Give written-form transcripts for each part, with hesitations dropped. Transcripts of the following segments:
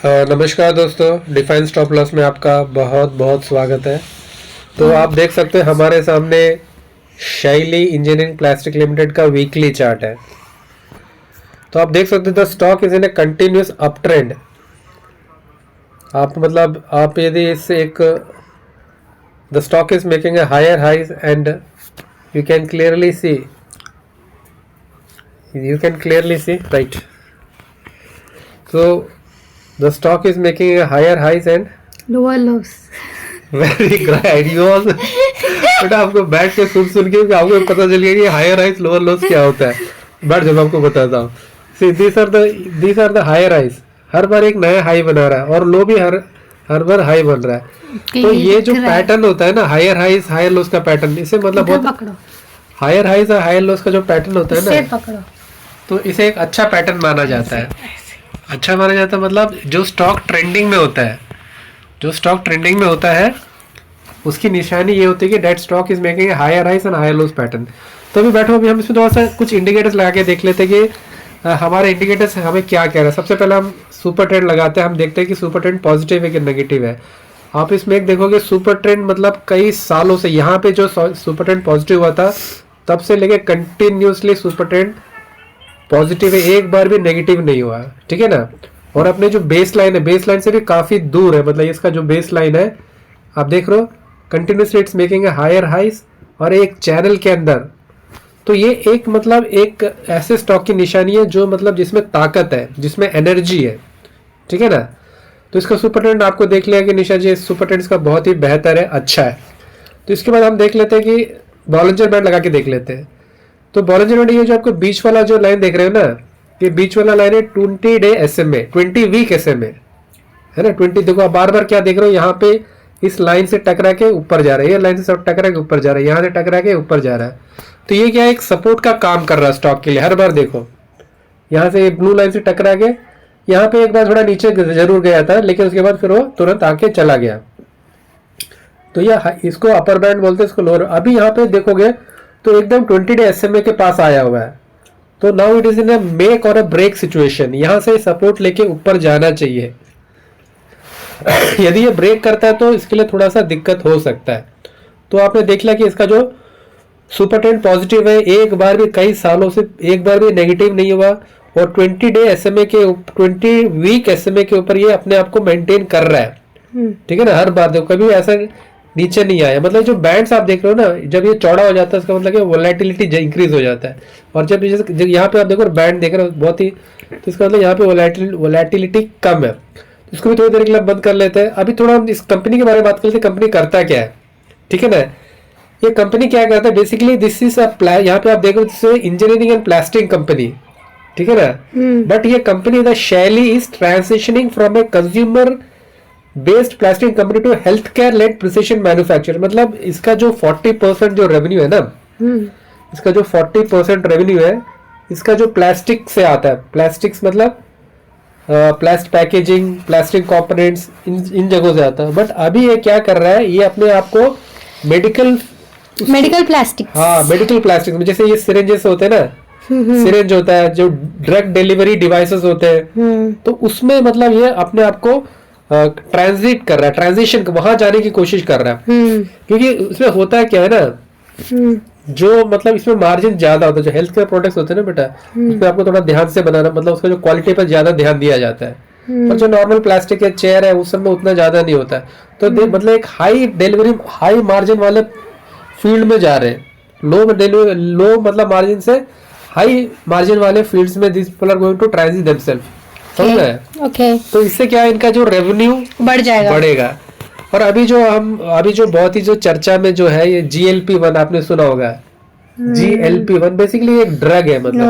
नमस्कार दोस्तों, define stop loss में आपका बहुत बहुत स्वागत है। तो आप देख सकते हैं हमारे सामने शैली इंजीनियरिंग प्लास्टिक लिमिटेड का वीकली चार्ट है। तो आप देख सकते हैं the stock is in a continuous up trend. आप यदि इससे एक the stock is making a higher highs and you can clearly see right. So the stock is making a higher highs and lower lows. very great. You also बेटा आपको बैठ के सुन के आपको पता चल गया कि हायर हाइज लोअर लोस क्या होता है। बैठ जब आपको बताता हूँ। See these are the higher highs। हर बार एक नया हाई बना रहा है और लो भी हर बार हाई बन रहा है। तो ये जो पैटर्न होता है ना, हायर हाइज हायर लोस का पैटर्न, इसे मतलब बहुत हायर हाइज और हायर लोस का जो पैटर्न होता है ना, तो इसे एक अच्छा पैटर्न माना जाता है। अच्छा माना जाता है मतलब जो स्टॉक ट्रेंडिंग में होता है उसकी निशानी ये होती है कि that stock is making higher highs and higher lows pattern. तो अभी बैठो, अभी हम इसमें थोड़ा सा कुछ इंडिकेटर्स लगा के देख लेते हैं कि हमारे इंडिकेटर्स हमें क्या कह रहा है। सबसे पहले हम सुपर ट्रेंड लगाते हैं। हम देखते हैं कि सुपर ट्रेंड पॉजिटिव है कि नेगेटिव है। आप इसमें एक देखोगे सुपर ट्रेंड मतलब कई सालों से यहाँ पे जो सुपर ट्रेंड पॉजिटिव हुआ था तब से लेके कंटिन्यूसली सुपर ट्रेंड पॉजिटिव है, एक बार भी नेगेटिव नहीं हुआ, ठीक है ना। और अपने जो बेस लाइन है, बेस लाइन से भी काफी दूर है, मतलब इसका जो बेस लाइन है आप देख रहे हो continuously it's making higher highs और एक चैनल के अंदर। तो ये एक मतलब एक ऐसे स्टॉक की निशानी है जो मतलब जिसमें ताकत है, जिसमें एनर्जी है, ठीक है ना। तो इसका सुपर ट्रेंड आपको देख लिया कि निशा जी सुपर ट्रेंड इसका बहुत ही बेहतर है, अच्छा है। तो इसके बाद हम देख लेते हैं कि बॉलिंजर बैंड लगा के देख लेते हैं। तो बॉलिंजर बैंड, ये जो आपको बीच वाला जो लाइन देख रहे हो ना, ये बीच वाला लाइन है 20 डे SMA, 20 वीक SMA है ना। 20 देखो आप बार बार क्या देख रहे हो, यहाँ पे इस लाइन से टकरा के ऊपर जा रहा है, ये लाइन से सब टकरा के ऊपर जा रहा है, यहाँ से टकरा के ऊपर जा रहा है। तो ये क्या एक सपोर्ट का काम कर रहा है स्टॉक के लिए। हर बार देखो यहाँ से ब्लू लाइन से टकरा के यहाँ पे एक बार थोड़ा नीचे जरूर गया था, लेकिन उसके बाद फिर वो तुरंत आके चला गया। तो ये इसको अपर बैंड बोलते हैं, इसको लोअर। अभी यहाँ पे देखोगे तो एकदम 20 डे SMA के पास आया हुआ है। तो now it is in a make और अ ब्रेक सिचुएशन। यहां से सपोर्ट लेके ऊपर जाना चाहिए। यदि ये ब्रेक करता है तो इसके लिए थोड़ा सा दिक्कत हो सकता है। तो आपने देख लिया कि इसका जो सुपर ट्रेंड पॉजिटिव है, एक बार भी कई सालों से एक बार भी नेगेटिव नहीं हुआ, और 20 डे SMA के 20 वीक SMA के ऊपर ये अपने आप को मेंटेन कर रहा है, ठीक है ना। हर बार देखो कभी ऐसा नीचे नहीं आया। मतलब जो बैंड्स आप देख रहे हो ना, जब ये चौड़ा हो जाता है इसका मतलब वोलेटिलिटी इंक्रीज हो जाता है। और जब यहाँ पे आप देखो बैंड देख रहे हो बहुत ही, तो इसका मतलब यहाँ पे वोलेटिलिटी कम है। तो इसको भी थोड़ी देर के लिए बंद कर लेते हैं। अभी थोड़ा हम इस कंपनी के बारे में बात करते हैं, कंपनी करता क्या है, ठीक है ना। ये कंपनी क्या करता है बेसिकली, दिस इज अ यहाँ पे आप देखो इंजीनियरिंग एंड प्लास्टिक कंपनी, ठीक है ना। बट ये company the Shaily is transitioning from a consumer based plastic company to health care led precision manufacture. मतलब इसका जो 40% जो रेवेन्यू है ना, इसका जो 40% रेवेन्यू है इसका जो प्लास्टिक से आता है। प्लास्टिक्स मतलब प्लास्ट पैकेजिंग, प्लास्टिक कंपोनेंट्स, इन जगहों से आता है। बट अभी ये क्या कर रहा है, ये अपने आप को मेडिकल प्लास्टिक, हाँ मेडिकल प्लास्टिक में, जैसे ये सिरेंजेस होते हैं ना, सिरेंज होता है, जो ड्रग डिलीवरी डिवाइसेस होते हैं, तो उसमें मतलब ये अपने आप को ट्रांजिट कर रहा है, ट्रांजिशन वहां जाने की कोशिश कर रहा है। क्योंकि उसमें होता है क्या है ना, जो मतलब इसमें मार्जिन ज्यादा होता है। जो हेल्थ केयर प्रोडक्ट्स होते हैं ना बेटा, उसमें आपको थोड़ा ध्यान से बनाना, मतलब उसका जो क्वालिटी पर ज्यादा ध्यान दिया जाता है। और जो नॉर्मल प्लास्टिक के चेयर है उस सब में उतना ज्यादा नहीं होता है। तो मतलब एक हाई डिलीवरी, हाई मार्जिन वाले फील्ड में जा रहे हैं। लो मतलब मार्जिन से हाई मार्जिन वाले फील्ड्स में this people are going to transit themselves, समझ रहे हैं। ओके, तो इससे क्या है, इनका जो रेवेन्यू बढ़ेगा। और अभी जो बहुत ही जो चर्चा में जो है ये GLP-1 आपने सुना होगा। GLP-1 बेसिकली एक ड्रग है, मतलब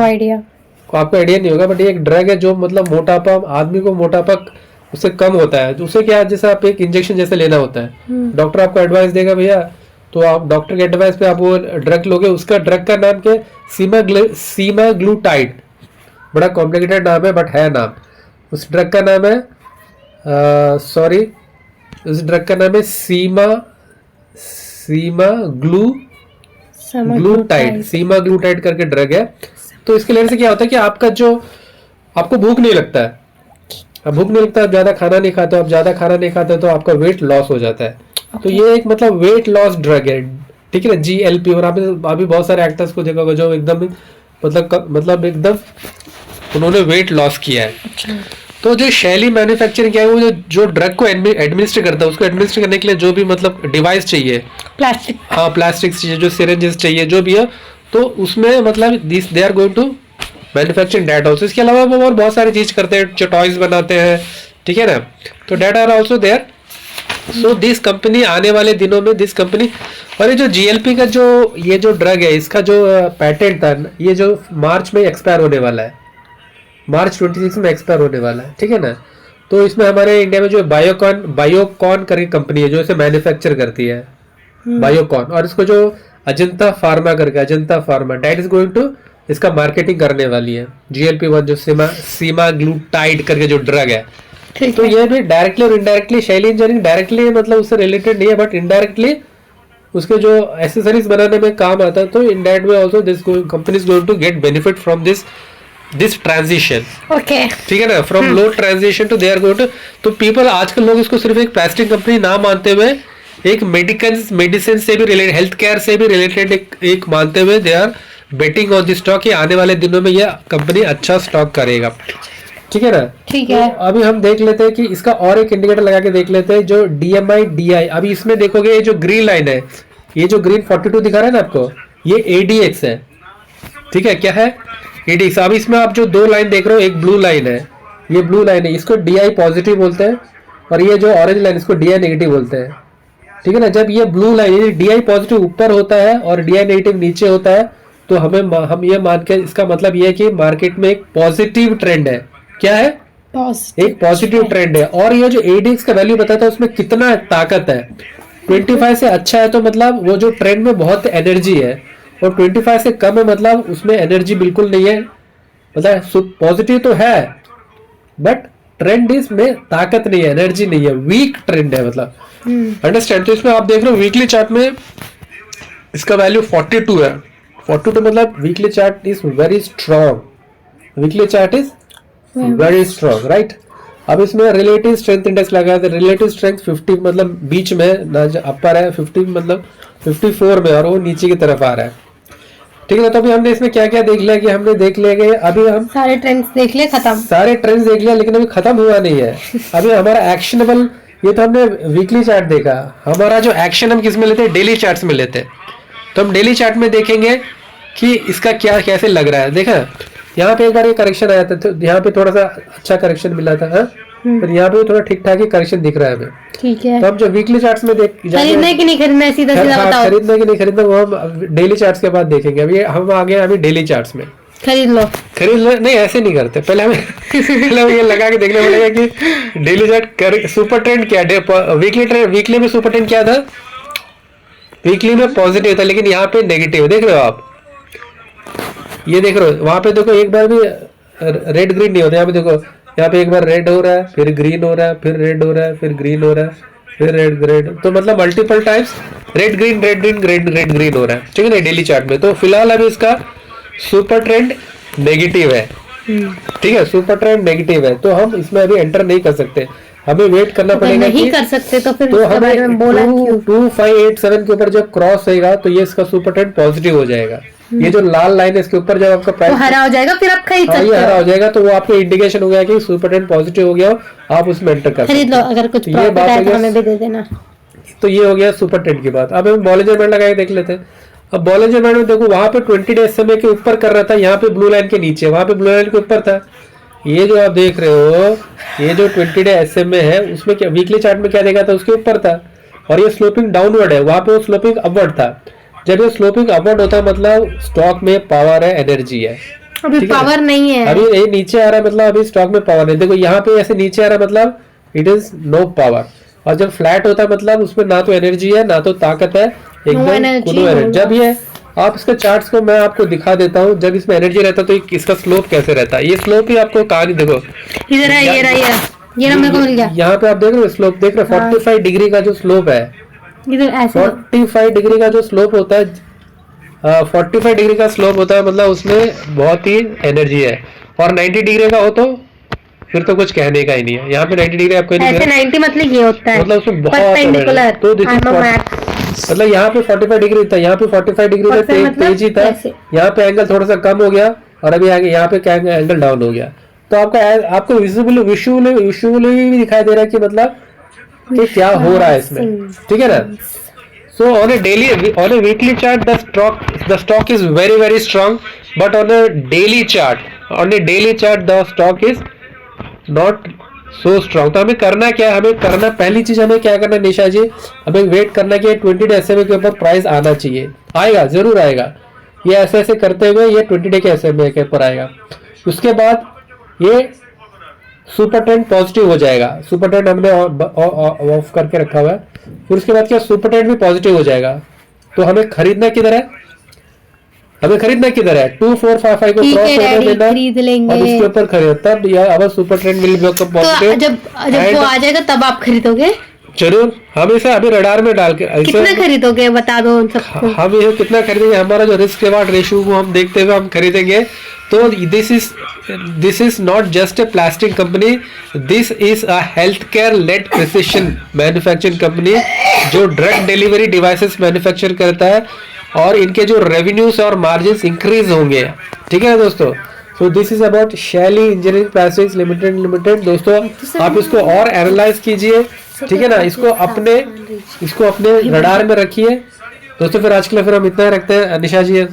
आपको आइडिया नहीं होगा, बट ये एक ड्रग है जो मतलब मोटापा, आदमी को मोटापा उससे कम होता है। उसे क्या है, जैसे आप एक इंजेक्शन जैसे लेना होता है, डॉक्टर आपको एडवाइस देगा भैया, तो आप डॉक्टर के एडवाइस पे आप वो ड्रग लोगे। उसका ड्रग का नाम क्या, सीमाग्लूटाइड। बड़ा कॉम्प्लिकेटेड नाम है बट है नाम। उस ड्रग का नाम है उस ड्रग का नाम है सीमाग्लूटाइड करके ड्रग है। तो इसके लेने से क्या होता है कि आपका जो आपको भूख नहीं लगता है, अब भूख नहीं लगता, आप ज्यादा खाना नहीं खाते हो, आप ज्यादा खाना नहीं खाते तो आपका वेट लॉस हो जाता है। तो ये एक मतलब वेट लॉस ड्रग है, ठीक है ना, GLP। और आपने अभी बहुत सारे एक्टर्स को देखा होगा जो एकदम मतलब एकदम उन्होंने वेट लॉस किया है। अच्छा। तो जो शैली मैन्युफैक्चरिंग क्या है, वो जो ड्रग को एडमिनिस्टर करता है, उसको एडमिनिस्टर करने के लिए जो भी मतलब डिवाइस चाहिए, प्लास्टिक। हाँ प्लास्टिक चाहिए, जो सिरेंजेस चाहिए, जो भी है, तो उसमें मतलब this they are going to manufacturing that also. इसके अलावा वो और बहुत सारी चीज करते हैं, जो टॉयज बनाते हैं, ठीक है ना, तो that are also there. So this company आने वाले दिनों में दिस कंपनी, और ये जो GLP का ये जो ड्रग है, इसका जो पैटेंट था, ये जो मार्च में एक्सपायर होने वाला है, मार्च 26 में एक्सपायर होने वाला है, ठीक है ना। तो इसमें हमारे इंडिया में जो बायोकॉन करके कंपनी है जो इसे मैन्युफैक्चर करती है, बायोकॉन, और इसको जो अजंता फार्मा करके, Ajanta pharma that is going to इसका मार्केटिंग करने वाली है। GLP-1 जो सीमाग्लूटाइड करके जो ड्रग है, तो ये भी डायरेक्टली और इनडायरेक्टली, शैली इंजीनियरिंग डायरेक्टली मतलब उससे रिलेटेड नहीं है, बट इनडायरेक्टली उसके जो एसेसरीज बनाने में काम आता है। तो in that way also this company is going to get benefit from this transition, okay, ठीक है ना, from low transition to they are going to. तो पीपल आजकल लोग इसको सिर्फ एक प्लास्टिक कंपनी ना मानते हुए एक मेडिसिन से भी रिलेटेड, हेल्थ केयर से भी रिलेटेड एक मानते हुए they are betting on this stock कि आने वाले दिनों में यह कंपनी अच्छा स्टॉक करेगा, ठीक है ना। ठीक है। तो अभी हम देख लेते हैं कि इसका और एक इंडिकेटर लगा के देख लेते हैं, जो DMI DI। अभी इसमें देखोगे ये जो ग्रीन लाइन है, ये जो ग्रीन 42 दिखा रहा है ना आपको, ये ADX है, ठीक है, क्या है, ADX। अभी इसमें आप जो दो लाइन देख रहे हो, एक ब्लू लाइन है, ये ब्लू लाइन है, इसको DI पॉजिटिव बोलते हैं, और ये जो ऑरेंज लाइन इसको DI नेगेटिव बोलते हैं, ठीक है ना। जब ये ब्लू लाइन DI पॉजिटिव ऊपर होता है और DI नेगेटिव नीचे होता है, तो हम ये मान के, इसका मतलब ये है कि मार्केट में एक पॉजिटिव ट्रेंड है। क्या है, एक पॉजिटिव ट्रेंड है। और ये जो ADX का वैल्यू बताता है उसमें कितना ताकत है, 25 से अच्छा है तो मतलब वो जो ट्रेंड में बहुत एनर्जी है, और 25 से कम है मतलब उसमें एनर्जी बिल्कुल नहीं है, मतलब पॉजिटिव तो है बट ट्रेंड इसमें ताकत नहीं है, एनर्जी नहीं है, वीक ट्रेंड है, मतलब अंडरस्टैंड। तो इसमें आप देख रहे हो वीकली चार्ट में इसका वैल्यू 42 है, 42 मतलब weekly chart is very strong, weekly chart is very strong, right. अब इसमें रिलेटिव स्ट्रेंथ इंडेक्स लगाया था, रिलेटिव स्ट्रेंथ 50 मतलब बीच में ना, अपर है, 50 मतलब 54 में, और वो नीचे की तरफ आ रहा है, ठीक है। तो अभी हमने इसमें क्या क्या देख लिया कि हमने देख लिया कि अभी हम सारे ट्रेंड्स देख लिए, खत्म, सारे ट्रेंड्स देख लिया, लेकिन अभी खत्म हुआ नहीं है। अभी हमारा एक्शनेबल, ये तो हमने वीकली चार्ट देखा, हमारा जो एक्शन हम किस में लेते हैं, डेली चार्ट्स में लेते हैं। तो हम डेली चार्ट में देखेंगे कि इसका क्या कैसे लग रहा है। देखा यहाँ पे एक बार ये करेक्शन आया था, तो यहाँ पे थोड़ा सा अच्छा करेक्शन मिला था, पर यहाँ पे थोड़ा ठीक ठाक ही करेक्शन दिख रहा है हमें, ठीक है। तो हम जो वीकली चार्ट्स में खरीदना है कि नहीं खरीदना है, सीधा सीधा बताओ। खरीदना कि नहीं खरीदना वो हम डेली चार्ट्स के बाद देखेंगे। अभी हम आ गए अभी डेली चार्ट्स में, खरीद लो नहीं ऐसे नहीं करते, पहले हमें ये लगा के देखना पड़ेगा कि डेली चार्ट सुपर ट्रेंड क्या है, वीकली में सुपर ट्रेंड क्या था, वीकली में पॉजिटिव था, लेकिन यहाँ पे नेगेटिव देख रहे हो आप, ये देख रहे हो, वहां पे देखो एक बार भी रेड ग्रीन नहीं होता, यहाँ पे देखो, यहाँ पे एक बार रेड हो रहा है, फिर ग्रीन हो रहा है, फिर रेड हो रहा है, फिर ग्रीन हो रहा है, फिर रेड ग्रेड, तो मतलब multiple times red green red green हो रहा है, ठीक है ना, डेली चार्ट में। तो फिलहाल अभी इसका सुपर ट्रेंड नेगेटिव है, ठीक है, सुपर ट्रेंड नेगेटिव है, तो हम इसमें अभी एंटर नहीं कर सकते, हमें वेट करना पड़ेगा। नहीं कर सकते तो फिर तो इसके बारे में बोला क्यों? 2587 के ऊपर जब क्रॉस होगा तो ये इसका सुपर ट्रेंड पॉजिटिव हो जाएगा। ये जो लाल लाइन है इसके ऊपर जब आपका प्राइस तो हरा हो जाएगा, फिर आप खरीद सकते हो। ये हरा हो जाएगा तो वो आपको इंडिकेशन हो गया कि सुपर ट्रेंड पॉजिटिव हो गया, आप उसमें एंटर कर खरीद लो, अगर कुछ प्रॉफिट है तो हमें भी दे देना। तो ये हो गया सुपर ट्रेंड की बात। अब हम बॉलिंजर बैंड लगा के देख लेते हैं। अब बॉलिंजर बैंड में देखो वहां पे 20 डे SMA के ऊपर कर रहा था, यहाँ पे ब्लू लाइन के नीचे, वहां पे ब्लू लाइन के ऊपर था। ये जो आप देख रहे हो, ये जो 20 डे SMA है उसमें क्या वीकली चार्ट में क्या देखा था, उसके ऊपर था, और ये स्लोपिंग डाउनवर्ड है, वहां पे वो स्लोपिंग अपवर्ड था। जब ये स्लोपिंग अपवर्ड होता है मतलब स्टॉक में पावर है, एनर्जी है। अभी पावर नहीं है, अभी ये नीचे आ रहा है मतलब अभी स्टॉक में पावर नहीं। देखो यहाँ पे ऐसे नीचे आ रहा है मतलब इट इज नो पावर, और जब फ्लैट होता है मतलब उसमें ना तो एनर्जी है ना तो ताकत है, एकदम। जब ये आप इसके चार्ट्स को मैं आपको दिखा देता हूँ, जब इसमें एनर्जी रहता है तो इसका स्लोप कैसे रहता है। ये स्लोप ही आपको कहानी देखो, इधर है, ये रहा, ये नंबर को मिल गया। यहाँ पे आप देख रहे हो स्लोप, देख रहे हो 45 डिग्री का जो स्लोप है, इधर ऐसे 45 डिग्री का जो स्लोप होता है, 45 डिग्री का स्लोप होता है मतलब उसमें बहुत ही एनर्जी है, और 90 डिग्री का हो तो फिर तो कुछ कहने का ही नहीं है। यहाँ पे 90 डिग्री आपको नहीं ऐसे 90 मतलब ये होता है, मतलब उसमें बहुत परपेंडिकुलर। तो मतलब यहाँ पे 45 डिग्री था, यहाँ पे 45 डिग्री में तेजी था, यहाँ पे एंगल थोड़ा सा कम हो गया और अभी आगे यहाँ पे एंगल डाउन हो गया। तो आपको विजुअली भी दिखाई दे रहा है कि मतलब कि क्या हो रहा है इसमें, ठीक है ना। So on a weekly chart, the stock is very strong, but on a daily chart, the stock is not so strong. तो हमें करना क्या है, हमें करना पहली चीज हमें क्या करना निशा जी, हमें वेट करना कि 20 डे SMA के ऊपर प्राइस आना चाहिए, आएगा, जरूर आएगा। ये ऐसे करते हुए ये 20 डे के SMA के ऊपर आएगा। उसके बाद ये सुपर ट्रेंड पॉजिटिव हो जाएगा, सुपर ट्रेंड हमने ऑफ करके रखा हुआ है। फिर उसके बाद क्या, सुपर ट्रेंड भी पॉजिटिव हो जाएगा। तो हमें खरीदना किधर है, हमें खरीदना किधर है, 2455 को क्रॉस होने देना, खरीद लेंगे अब इसके ऊपर खरीद, तब यह अब super trend will be positive. तो जब वो आ जाएगा तब आप खरीदोगे जरूर। हम इसे अभी रडार में डाल के कितना खरीदोगे बता दो उन सबको। हम ये कितना खरीदेंगे, हमारा जो रिस्क रिवार्ड रेशियो को हम देखते हुए हम खरीदेंगे। तो this is not just a plastic company, this is a health care led precision manufacturing company जो ड्रग डिलीवरी डिवाइसेस मैन्युफैक्चर करता है और इनके जो रेवेन्यूज और मार्जिन इंक्रीज होंगे, ठीक है ना दोस्तों। सो दिस इज अबाउट शैली इंजीनियरिंग प्लास्टिक्स लिमिटेड। दोस्तों आप इसको और एनालाइज कीजिए, ठीक है ना, इसको अपने रडार में रखिए दोस्तों। फिर आज के लिए फिर हम इतना रखते हैं निशा जी,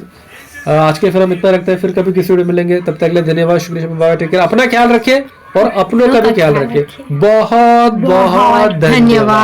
आज के फिर हम इतना रखते हैं, फिर कभी किसी वीडियो मिलेंगे, तब तक के लिए धन्यवाद, शुक्रिया, टेक केयर, अपना ख्याल रखिए और अपनों का भी ख्याल रखिए। बहुत बहुत धन्यवाद।